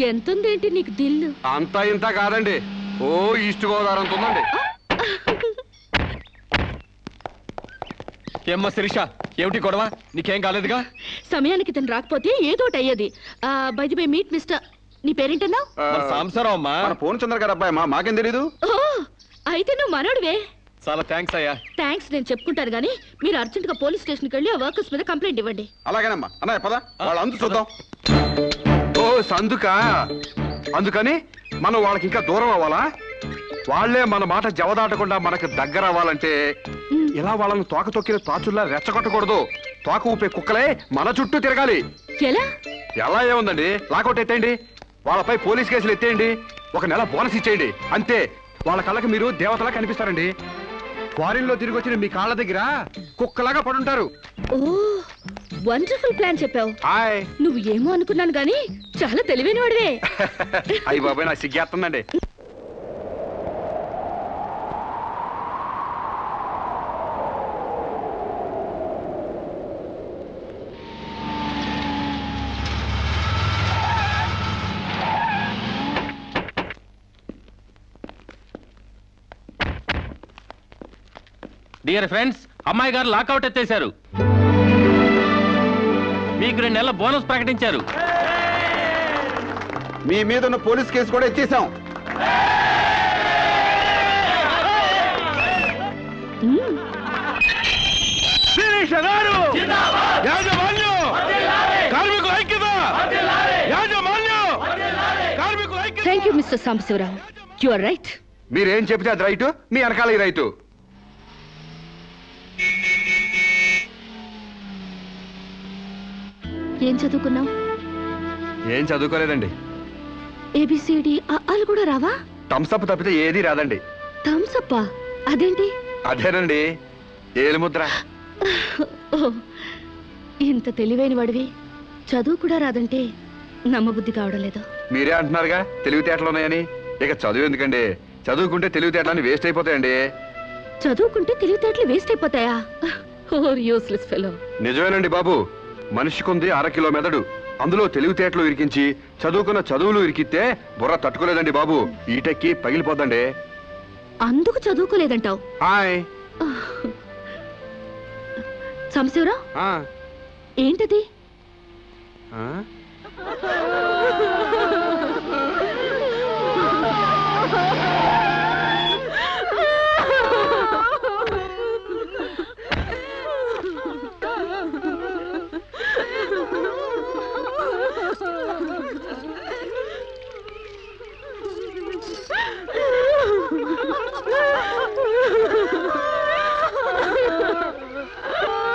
ఎంతుందేంటి నీకు దిల్లు? అంతా ఇంత కాదండి, ఓ ఈస్ట్ గోదావరి అంత ఉందండి. ఏమ్మా శిరీష, ఏమిటి గొడవ? నీకేం కాలేదుగా? సమయానికి తను రాకపోతే ఏదోటి అయ్యేది. By the way meet mister, నీ పేరేంటన్నా? సాంబశివరావు అమ్మా. మన పూర్ణచంద్ర గారు అబ్బాయి అమ్మా, మాకేం తెలీదు. అయితే నువ్వు మనోడివే. చాలా థ్యాంక్స్ అయ్యా. థ్యాంక్స్ నేను చెప్పుకుంటాను గానీ మీరు అర్జెంట్ గా పోలీస్ స్టేషన్కి వెళ్ళి ఆ వర్కర్స్ మీద కంప్లైంట్ ఇవ్వండి. అలాగేనమ్మా. అన్నయ్య పద, వాళ్ళ అందు చూద్దాం. ఓ సందుకా, అందుకని మనం వాళ్ళకి ఇంకా దూరం అవ్వాలా? వాళ్లే మన మాట జవదాటకుండా మనకు దగ్గర అవ్వాలంటే ఇలా వాళ్ళని తోక తొక్కిన తాచుల్లా రెచ్చగొట్టకూడదు. తోక ఊపే కుక్కలే మన చుట్టూ తిరగాలి. ఎలా? ఎలా ఏముందండి, లాకౌట్ ఎత్తేయండి, వాళ్ళపై పోలీస్ కేసులు ఎత్తేయండి, 1 నెల బోనస్ ఇచ్చేయండి, అంతే. వాళ్ళ కళ్ళకి మీరు దేవతలా కనిపిస్తారండి. ఫారిన్ లో తిరిగి వచ్చిన మీ కాళ్ళ దగ్గర కుక్కలాగా పడుంటారు. ఓ వండర్ఫుల్ ప్లాన్ చెప్పావు. హాయ్. నువ్వు ఏమో అనుకున్నాను గానీ చాలా తెలివైన వాడివే. అయ్యి బాబాయ్, నాకు సిగ్గేస్తుందండి. డియర్ ఫ్రెండ్స్, అమ్మాయి గారు లాకౌట్ ఎత్తేశారు. మీకు 2 నెలల బోనస్ ప్రకటించారు. మీ మీద ఉన్న పోలీస్ కేసు కూడా ఇచ్చేసాం. Thank you mister Sambasivarao, you are right. మీరేం చెప్తే అది రైటు, మీ వెనకాల రైటు. ఏం చదువుకున్నావు? ఏం చదువుకోలేదండి. ఏబిసిడి అలు కూడా రావా? థమ్సప్ తప్పితే ఏది రాదండి. థమ్సప్? అదేంటి? అదేనండి, ఏలుముద్ర. ఇంత తెలివైన వాడివి చదువు కూడా రాదంటే నమ్మబుద్ధి కావడం లేదు. మీరే అంటున్నారుగా తెలివితేటలు ఉన్నాయని. ఇక చదువు ఎందుకండి, చదువుకుంటే తెలివితేటలని వేస్ట్ అయిపోతాయండి. చదువుకుంటే తెలివితేటలు వేస్ట్ అయిపోతాయా? Useless fellow. నిజమేనండి బాబు, మనిషికుంది 1/2 కిలో మెదడు, అందులో తెలివితేటలు ఇరికించి చదువుకున్న చదువులు ఇరికితే బుర్ర తట్టుకోలేదండి బాబు, ఈటెక్కి పగిలిపోద్దండి. అందుకు చదువుకోలేదంటావు? హాయ్ సాంబశివరావు, ఏంటది?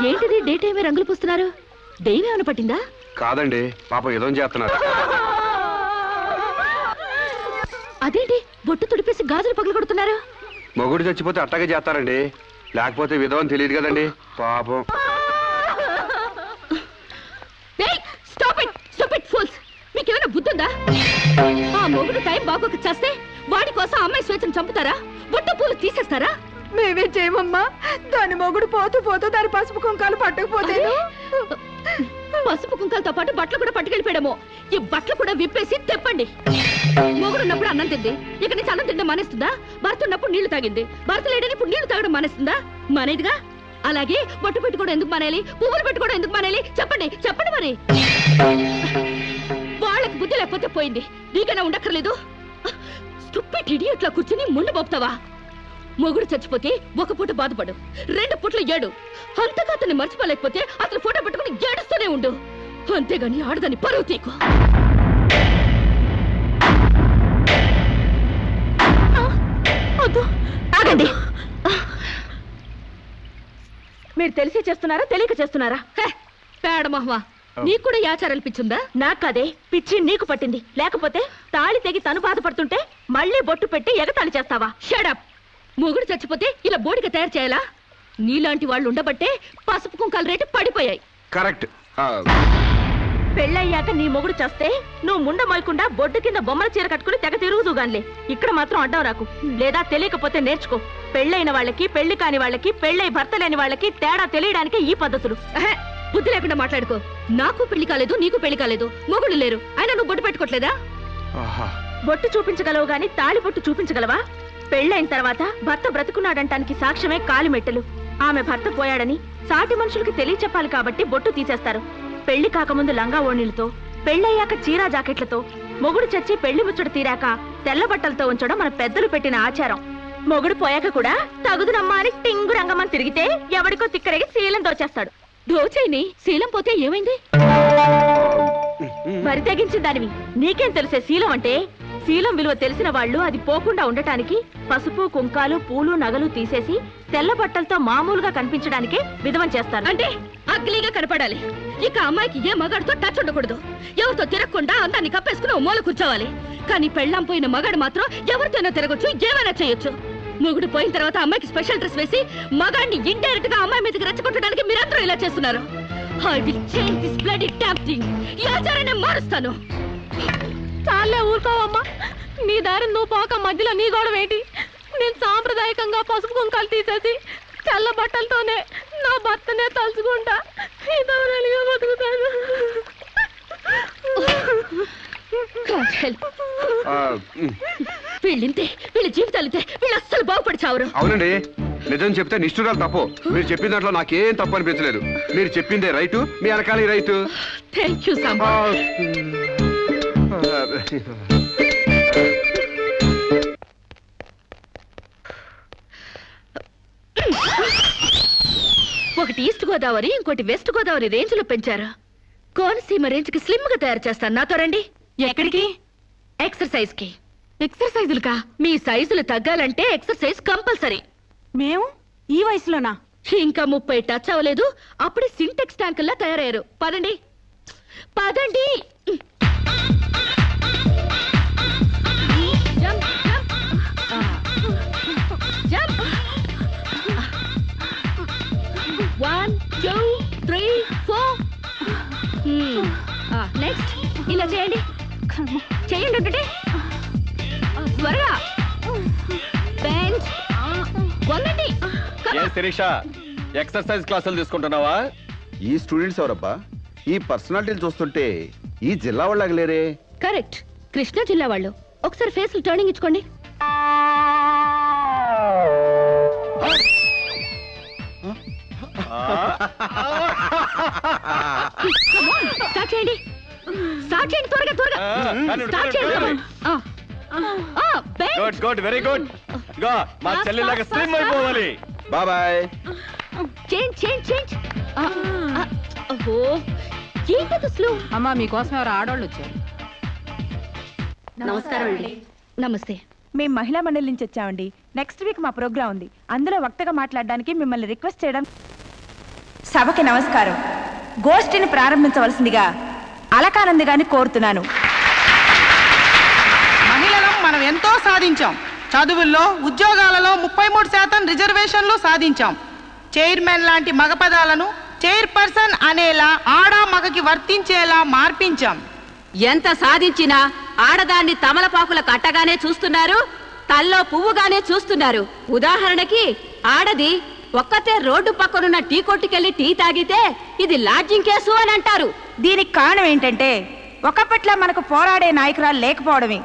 ఏంటిది డే టైమే రంగులు పూస్తున్నారు? దెయ్యం ఏమైనా పట్టిందా? కాదండి, పాపం ఏదో చేస్తున్నారు. అదేంటి బొట్టు తుడిపేసి గాజులు పగలు కొడుతున్నారు? మొగుడు చచ్చిపోతే అట్టగే చేస్తారండి, లేకపోతే విధవని తెలియదు కదండి పాపం. మీకేమైనా బుద్ధుందా? ఆ మొగుడు టైం బాగోక చేస్తే వాడి కోసం అమ్మాయి స్వేచ్ఛను చంపుతారా? బొట్టు పూలు తీసేస్తారా? మేమే చేయమమ్మా. దాని మొగుడు పోతూ పోతూ దాని పసుపు కుంకాలు పట్టకపోతే పసుపు కుంకాలతో పాటు బట్టలు కూడా పట్టుకెళ్ళిపోయాడేమో. ఈ బట్టలు కూడా విప్పేసి తెప్పండి. మొగుడు ఉన్నప్పుడు అన్నం తింది, ఇక నుంచి అన్నం తింటే మానేస్తుందా? భర్త ఉన్నప్పుడు నీళ్లు తాగింది, భర్త లేడని ఇప్పుడు నీళ్లు తాగడం మానేస్తుందా? మానేదిగా. అలాగే బొట్టు పెట్టుకోవడం ఎందుకు మానేయాలి? పువ్వులు పెట్టుకోవడం ఎందుకు మానేయాలి? చెప్పండి చెప్పండి. మరి వాళ్ళకి బుద్ధి లేకపోతే పోయింది, నీకైనా ఉండక్కర్లేదు. స్టూపిడ్ ఇడియట్లా కూర్చుని ముందు పోపుతావా? మొగుడు చచ్చిపోతే 1 పూట బాధపడు, 2 పూటలు ఏడు. అంతగా అతన్ని మర్చిపోలేకపోతే అతను ఫోటో పెట్టుకుని ఏడుస్తూనే ఉండు. అంతేగాని ఆడదాన్ని పరువు తీకు. ఆగండి. మీరు తెలిసి చేస్తున్నారా తెలియక చేస్తున్నారా? పేడమహ్వా, నీకు కూడా ఆచారాలు పిచ్చుందా? నాకదే పిచ్చి నీకు పట్టింది. లేకపోతే తాళి తెగి తను బాధపడుతుంటే మళ్ళీ బొట్టు పెట్టి ఎగతాళి చేస్తావా? షడప్. మొగుడు చచ్చిపోతే ఇలా బోడిగా తయారు చేయాలా? నీలాంటి వాళ్ళు ఉండబట్టే పసుపు కుంకాల రేటు పడిపోయాయి. కరెక్ట్. పెళ్ళయ్యాక నీ మొగుడు చేస్తే నువ్వు ముండ మోయకుండా బొడ్డు కింద బొమ్మల చీర కట్టుకుని తెగ తిరుగుదుగాన్లే. ఇక్కడ మాత్రం అడ్డం రాకు. లేదా తెలియకపోతే నేర్చుకో. పెళ్ళైన వాళ్ళకి పెళ్లి కాని వాళ్ళకి పెళ్ళై భర్త లేని వాళ్ళకి తేడా తెలియడానికి ఈ పద్ధతులు. బుద్ధి లేకుండా మాట్లాడుకో. నాకు పెళ్లి కాలేదు, నీకు పెళ్లి కాలేదు, మొగుడు లేరు, అయినా నువ్వు బొట్టు పెట్టుకోవట్లేదా? బొట్టు చూపించగలవు గాని తాళి బొట్టు చూపించగలవా? పెళ్ళైన తర్వాత భర్త బ్రతుకున్నాడంటానికి సాక్ష్యమే కాలిమెట్టెలు. ఆమె భర్త పోయాడని సాటి మనుషులకి తెలియచెప్పాలి కాబట్టి బొట్టు తీసేస్తారు. పెళ్లి కాకముందు లంగా ఓణీలతో, పెళ్ళయ్యాక చీరా జాకెట్లతో, మొగుడు చచ్చి పెళ్లి ముచ్చట తీరాక తెల్ల బట్టలతో ఉంచడం మన పెద్దలు పెట్టిన ఆచారం. మొగుడు పోయాక కూడా తగుదునమ్మా అని టింగు రంగమని తిరిగితే ఎవడికో తిక్కరేగి శీలం దోచేస్తాడు. దోచైని శీలం పోతే ఏమైంది? మరి తెగించిన దానివి నీకేం తెలిసే శీలం అంటే? శీలం విలువ తెలిసిన వాళ్ళు అది పోకుండా ఉండటానికి పసుపు కుంకాలు పూలు నగలు తీసేసి తెల్ల బట్టలతో మామూలుగా కనిపించడానికే విధవం చేస్తారు. అంటే అగ్లీగా కనపడాలి. ఇక అమ్మాయికి ఏ మగాడితో టచ్ ఉండకూడదు. ఎవరితో తిరగకుండా అందాన్ని కప్పేసుకుని ఓ మూల కూర్చోవాలి. కానీ పెళ్ళాం పోయిన మగాడు మాత్రం ఎవరితోనో తిరగొచ్చు, ఏమైనా చేయొచ్చు. మొగుడు పోయిన తర్వాత అమ్మాయికి స్పెషల్ డ్రెస్ వేసి మగాడిని ఇండైరెక్ట్ గా అమ్మాయి మీదకి రెచ్చగొట్టడానికి మీరందరూ ఇలా చేస్తున్నారు. I will change this bloody damn thing. ఈ ఆచారాన్ని మారుస్తాను. చాలే ఊరుకోవమ్మా, నీ దారి నువ్వు పోక మధ్యలో నీ గొడవ ఏంటి? నేను సాంప్రదాయకంగా పసుపు కుంకాలు తీసేసి తెల్ల బట్టలతోనే నా భర్తనే తలుచుకుంటా ఇదవరలిగా బతుకుతాను. వీళ్ళింతే, వీళ్ళ జీవితాలితే, వీళ్ళు అస్సలు బాగుపడి చావరు. అవునండి, నిజం చెప్తే నిష్ఠురాలు తప్పు. మీరు చెప్పిన దాంట్లో నాకేం తప్పు అనిపించలేదు. మీరు చెప్పిందే రైటు, మీ వెనకాల రైటు. Thank you Samba. ఒకటి ఈస్ట్ గోదావరి, ఇంకోటి వెస్ట్ గోదావరి రేంజ్ లో పెంచారు. కోనసీమ రేంజ్ కి స్లిమ్ గా తయారు చేస్తాను. నాతో రండి. ఎక్కడికి? ఎక్సర్సైజ్ కి. ఎక్సర్సైజులుకా? మీ సైజులు తగ్గాలంటే ఎక్సర్సైజ్ కంపల్సరీ. మేము ఈ వయసులోనా? ఇంకా 30 టచ్ అవ్వలేదు, అప్పుడే సింటెక్స్ ట్యాంకుల్లా తయారయ్యారు. పదండి పదండి. Jump jump jump. 1 2 3 4. నెక్స్ట్ ఇలా చేయండి, చేయండి ఒకటి త్వరగా. బెంచ్ వంగండి. శిరీష, ఎక్సర్సైజ్ క్లాసులు తీసుకుంటున్నావా? ఈ స్టూడెంట్స్ ఎవరబ్బా? ఈ పర్సనాలిటీలు చూస్తుంటే ఈ జిల్లా వాళ్ళకి లేరే. కరెక్ట్, కృష్ణా జిల్లా వాళ్ళు. ఒకసారి ఫేస్ టర్నింగ్ ఇచ్చుకోండి. స్టార్ట్ చేయండి, స్టార్ట్ చేయండి, త్వరగా త్వరగా స్టార్ట్ చేయండి. Good good, very good. మా చెల్లిలాగా స్లిమ్ అయిపోవాలి. బాయ్. Change change change. ఓహో, ఏంటది స్లో? అమ్మా, మీకోసం ఎవరు ఆడవాళ్ళు వచ్చారు. నమస్కారం అండి. నమస్తే. మేము మహిళా మండలి నుంచి వచ్చామండి. నెక్స్ట్ వీక్ మా ప్రోగ్రాం ఉంది. అందులో వక్తగా మాట్లాడడానికి మిమ్మల్ని రిక్వెస్ట్ చేయడం. సభకి నమస్కారం. గోష్ఠిని ప్రారంభించవలసిందిగా అలకానంది గారిని కోరుతున్నాను. మహిళలం మనం ఎంతో సాధించాం. చదువుల్లో, ఉద్యోగాలలో 33% రిజర్వేషన్లు సాధించాం. చైర్మన్ లాంటి మగ పదాలను చైర్పర్సన్ అనేలా ఆడా మగకి వర్తించేలా మార్పించాం. ఎంత సాధించినా ఆడదాన్ని తమలపాకుల కట్టగానే చూస్తున్నారు, తల్లో పువ్వుగానే చూస్తున్నారు. ఉదాహరణకి ఆడది ఒక్కతే రోడ్డు పక్కనున్న టీ కొట్టుకెళ్లి టీ తాగితే ఇది లాడ్జింగ్ కేసు అని అంటారు. దీనికి కారణం ఏంటంటే ఒకప్పట్లా మనకు పోరాడే నాయకురాలు లేకపోవడమే.